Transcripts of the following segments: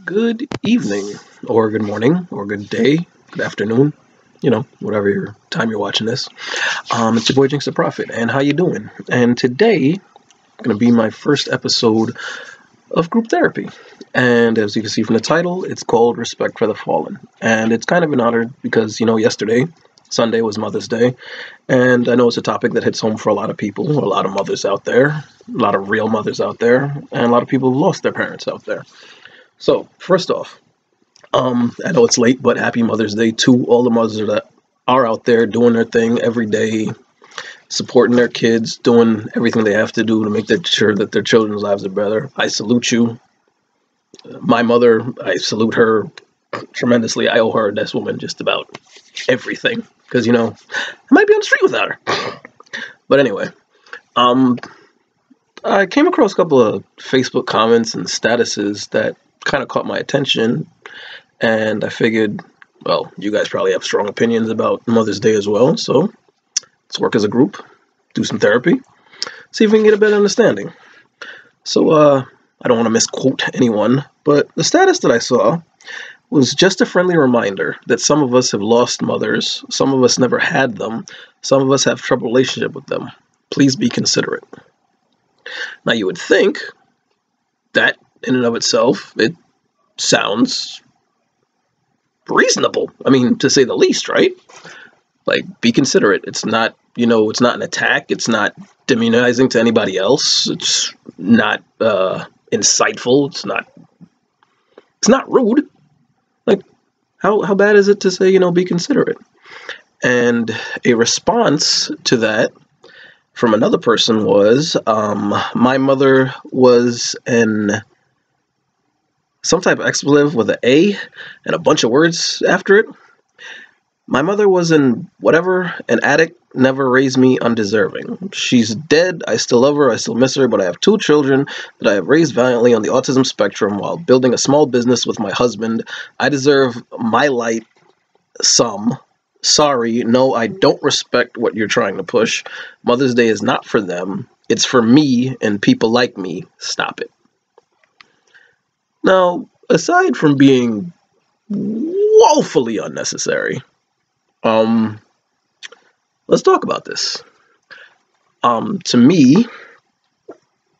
Good evening, or good morning, or good day, good afternoon, whatever your time you're watching this. It's your boy Jinx the Prophet, and how you doing? And today, going to be my first episode of group therapy. And as you can see from the title, it's called Respect for the Fallen. And it's kind of an honor because, yesterday, Sunday was Mother's Day, and I know it's a topic that hits home for a lot of people, a lot of mothers out there, a lot of real mothers out there, and a lot of people who lost their parents out there. So, first off, I know it's late, but happy Mother's Day to all the mothers that are out there doing their thing every day, supporting their kids, doing everything they have to do to make sure that their children's lives are better. I salute you. My mother, I salute her tremendously. I owe her, this woman, just about everything. Because, I might be on the street without her. But anyway, I came across a couple of Facebook comments and statuses that kind of caught my attention, and I figured, well, you guys probably have strong opinions about Mother's Day as well, so let's work as a group, do some therapy, see if we can get a better understanding. So, I don't want to misquote anyone, but the status that I saw was just a friendly reminder that some of us have lost mothers, some of us never had them, some of us have trouble relationship with them. Please be considerate. Now, you would think that in and of itself, it sounds reasonable. I mean, to say the least, right? Like, be considerate. It's not, it's not an attack. It's not demonizing to anybody else. It's not insightful. It's not rude. Like, how bad is it to say, be considerate? And a response to that from another person was, my mother was some type of expletive with an A and a bunch of words after it. My mother was an addict, never raised me undeserving. She's dead, I still love her, I still miss her, but I have two children that I have raised valiantly on the autism spectrum while building a small business with my husband. I deserve my light, some. Sorry, no, I don't respect what you're trying to push. Mother's Day is not for them. It's for me and people like me. Stop it. Now, aside from being woefully unnecessary, let's talk about this. To me,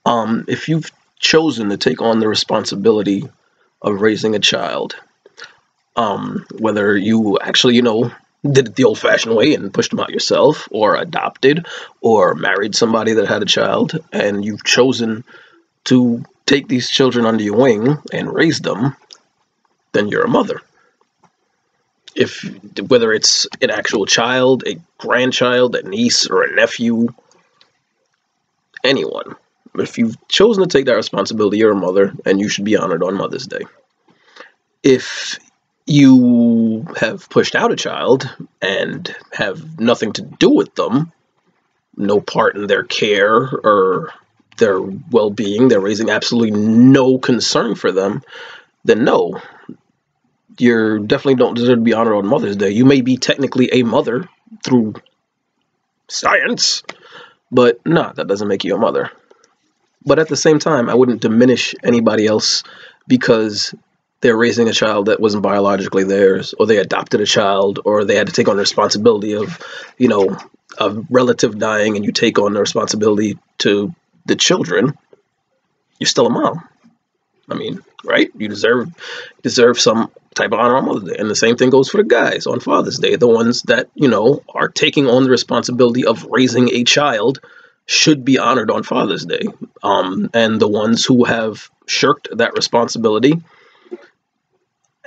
if you've chosen to take on the responsibility of raising a child, whether you actually, did it the old-fashioned way and pushed them out yourself, or adopted, or married somebody that had a child, and you've chosen to take these children under your wing and raise them, then you're a mother. Whether it's an actual child, a grandchild, a niece, or a nephew, anyone, if you've chosen to take that responsibility, you're a mother, and you should be honored on Mother's Day. If you have pushed out a child and have nothing to do with them, no part in their care or their well-being, they're raising absolutely no concern for them, then no, you definitely don't deserve to be honored on Mother's Day. You may be technically a mother through science, but no, that doesn't make you a mother. But at the same time, I wouldn't diminish anybody else because they're raising a child that wasn't biologically theirs, or they adopted a child, or they had to take on the responsibility of, a relative dying, and you take on the responsibility to the children. You're still a mom. I mean, right? You deserve some type of honor on Mother's Day. And the same thing goes for the guys on Father's Day. The ones that, are taking on the responsibility of raising a child should be honored on Father's Day. And the ones who have shirked that responsibility,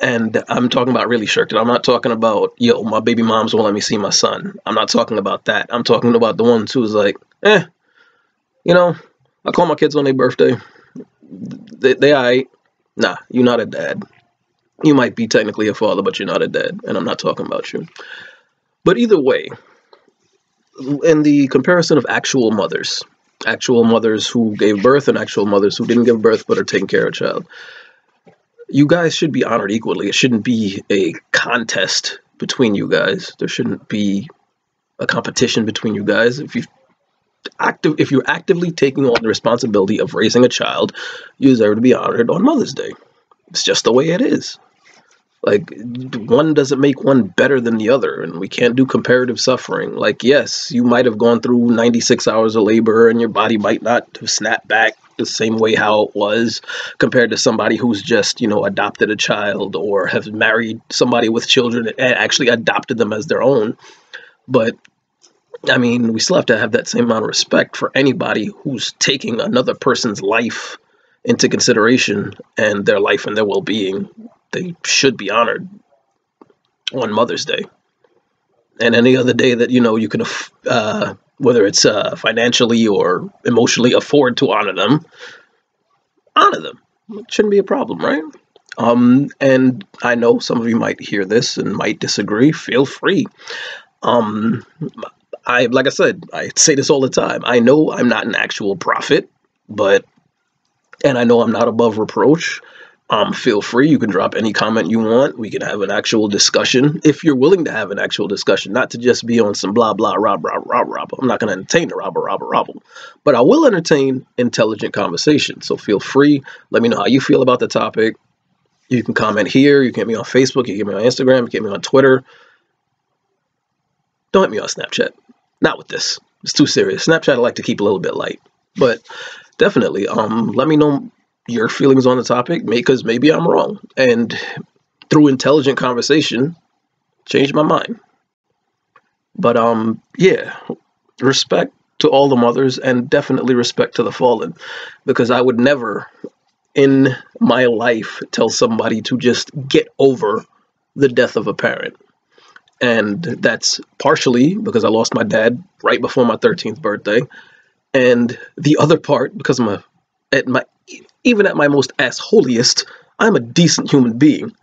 and I'm talking about really shirked it. I'm not talking about, my baby moms won't let me see my son. I'm not talking about that. I'm talking about the ones who's like, I call my kids on their birthday. They all right. Nah, you're not a dad. You might be technically a father, but you're not a dad, and I'm not talking about you. But either way, in the comparison of actual mothers who gave birth and actual mothers who didn't give birth but are taking care of a child, you guys should be honored equally. It shouldn't be a contest between you guys. There shouldn't be a competition between you guys. If you're actively taking on the responsibility of raising a child, you deserve to be honored on Mother's Day. It's just the way it is. Like, one doesn't make one better than the other, and we can't do comparative suffering. Like, yes, you might have gone through 96 hours of labor, and your body might not have snapped back the same way how it was compared to somebody who's just, adopted a child or have married somebody with children and actually adopted them as their own. But, I mean, we still have to have that same amount of respect for anybody who's taking another person's life into consideration and their life and their well-being. They should be honored on Mother's Day and any other day that you can, whether it's financially or emotionally, afford to honor them. Honor them. It shouldn't be a problem, right? And I know some of you might hear this and might disagree. Feel free. Like I said, I say this all the time. I know I'm not an actual prophet, and I know I'm not above reproach. Feel free. You can drop any comment you want. We can have an actual discussion if you're willing to have an actual discussion, not to just be on some blah, blah, rob. I'm not going to entertain the robber. But I will entertain intelligent conversation. So feel free. Let me know how you feel about the topic. You can comment here. You can hit me on Facebook. You can hit me on Instagram. You can hit me on Twitter. Don't hit me on Snapchat. Not with this. It's too serious. Snapchat I like to keep a little bit light. But definitely, let me know your feelings on the topic, because maybe I'm wrong, and through intelligent conversation change my mind. But yeah, respect to all the mothers, and definitely respect to the fallen, because I would never in my life tell somebody to just get over the death of a parent. And that's partially because I lost my dad right before my 13th birthday, and the other part because even at my most assholiest, I'm a decent human being.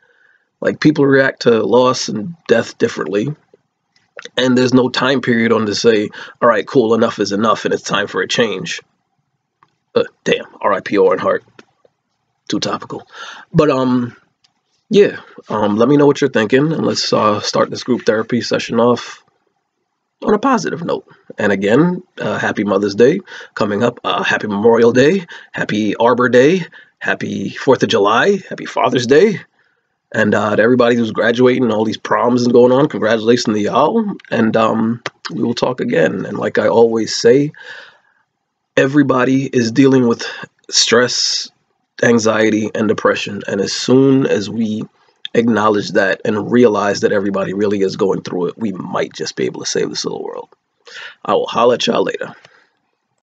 Like, people react to loss and death differently. And there's no time period on to say, all right, cool, enough is enough and it's time for a change. Damn, R.I.P. Owen Hart. Too topical. But, yeah, let me know what you're thinking, and let's start this group therapy session off on a positive note. And again, happy Mother's Day coming up. Happy Memorial Day. Happy Arbor Day. Happy 4th of July. Happy Father's Day. And to everybody who's graduating, all these proms and going on, congratulations to y'all. And we will talk again. And like I always say, everybody is dealing with stress, anxiety, and depression. And as soon as we acknowledge that and realize that everybody really is going through it, we might just be able to save this little world. I will holler at y'all later.